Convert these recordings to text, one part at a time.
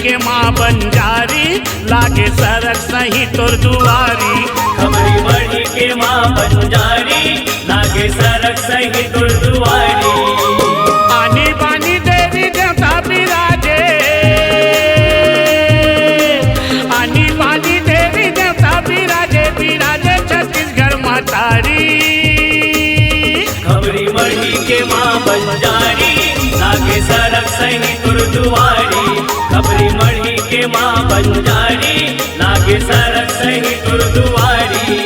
के माँ बंजारी लागे सरक सही तोर दुआरी। खबरी मढ़ी के माँ बंजारी लागे सरक सही तोर दुआरी। आनी बानी देवी देवता बिराजे, आनी बानी देवी देवता बिराजे, बिराजे छत्तीसगढ़ मतारी। खबरी मढ़ी के माँ बंजारी लागे सरक सही तोर दुआरी। खबरी मढ़ी के माँ बंजारी लागे सरक सही तोर दुआरी।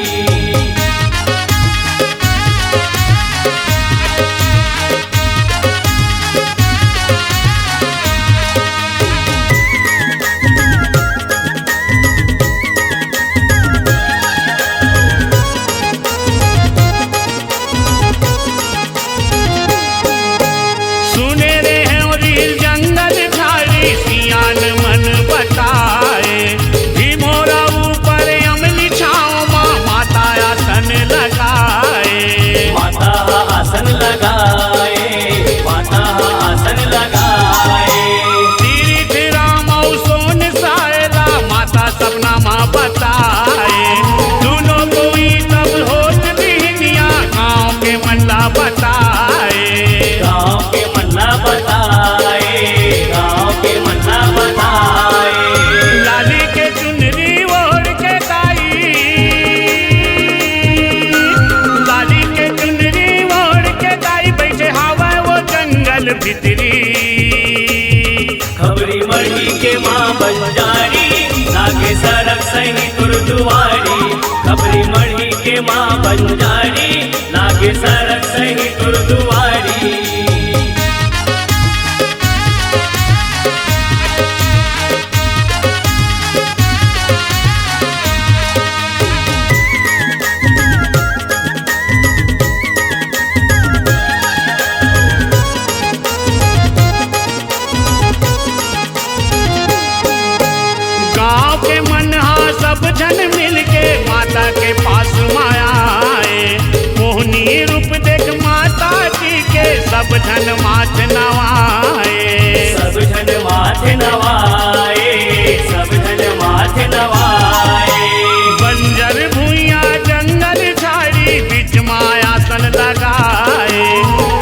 खबरी मढ़ी के माँ बंजारी लागे सरक सही तोर दुआरी। खबरी मढ़ी के माँ बंजारी लागे सरक सही तोर दुआरी। सब जन मिलके माता के पास माया आए। मोहनी रूप देख माता जी के सब जन माथ नवाए। सब जन माथ नवाए, सब जन माथ नवाए। बंजर भूइया जंगल झाड़ी बीच मायासन लगाए।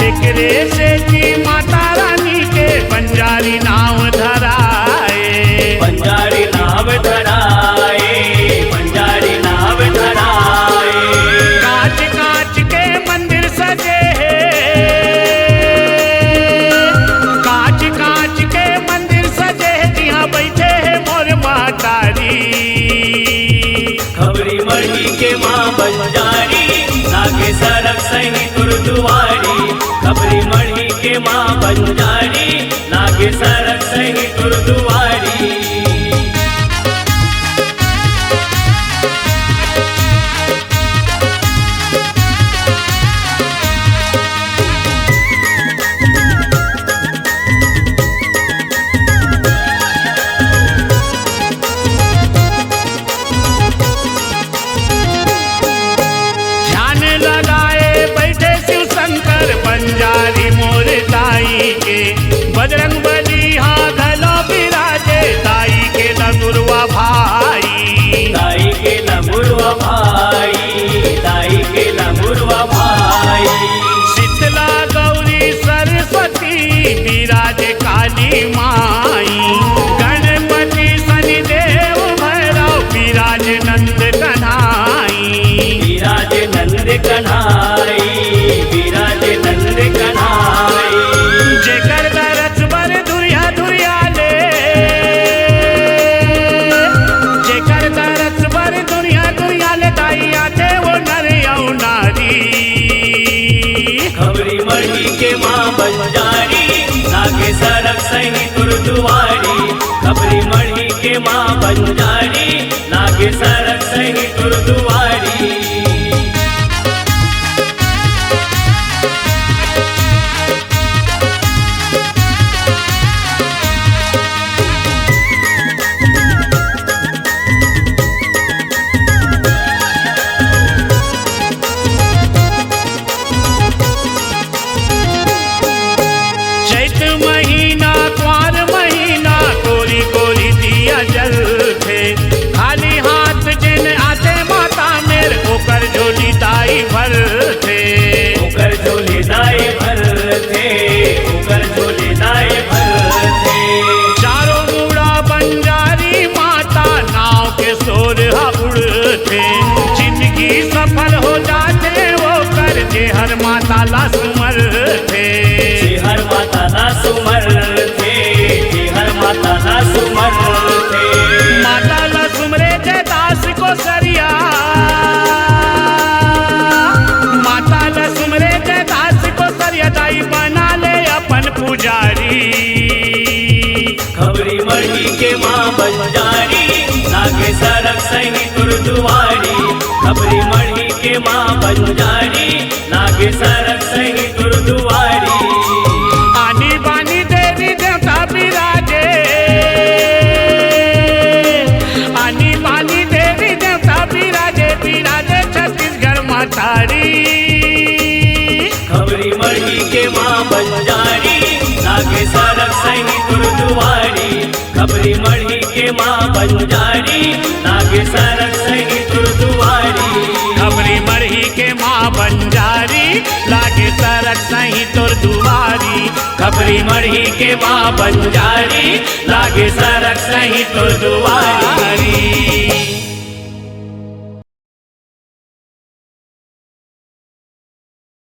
एकरे से की माता रानी के बंजारी नाव धराए। बंजारी नाव धराए, के माँ बंजारी लागे सरक सही तोर दुआरी। खबरी मढ़ी के माँ बंजारी लागे सरक सही तोर दुआरी। बंजारी मोर ताई के बजरंग बली हाँ घलो बिराजे। ताई के लंगुरवा भाई, ताई के लंगुरवा भाई, ताई के लंगुरवा भाई। शीतला गौरी सरस्वती बिराजे काली माई। गणपति शनिदेव भैरव बिराजे नंद कन्हाई। बिराजे नंद कन्हाई, बिराजे नंद कन्हाई। जेकर दरस बर दुरिया दुरिया ले, जेकर दरस बर दुरिया दुरिया ले दाइया थे वो नर यौ नारी। खबरी मढ़ी के माँ बंजारी लागे सरक सही तोर दुआरी। खबरी मढ़ी के माँ बंजारी लागे सरक सही तोर दुआरी। चैत महीना, क्वार महीना, कोरी कोरी झोली दाई भर थे। ओकर झोली दाई भर थे, ओकर झोली दाई भर थे। चारों मुड़ा बंजारी माता नाव के सोर उड़ते। जिंदगी सफल हो जाते वो कर जे हर माता ला सुमर थे। हर माता ला सुमर थे, हर माता ला सुमर थे। माता ला सुमरे थे दास को सरिया, माता ला सुमरे थे दास को सरिया। दाई बना ले अपन पुजारी। खबरी मढ़ी के माँ बंजारी लागे सरक सही गुरुद्वारी। खबरी मढ़ी के माँ बंजारी लागे सरक सही गुरुद्वारी। आनी बानी देवी देवता बिराजे, आनी बानी देवी देवता बिराजे, बिराजे छत्तीसगढ़ मातारी। खबरी मढ़ी के माँ बंजारी लागे सरक सही गुरुद्वारी। खबरी मढ़ी के माँ बंजारी लागे सरक सही गुरुद्वारी। खबरी मरही के माँ बंजारी लागे सरक सही तुर दुआरी। खबरी मरही के माँ बंजारी लागे सरक सही तुर दुआरी।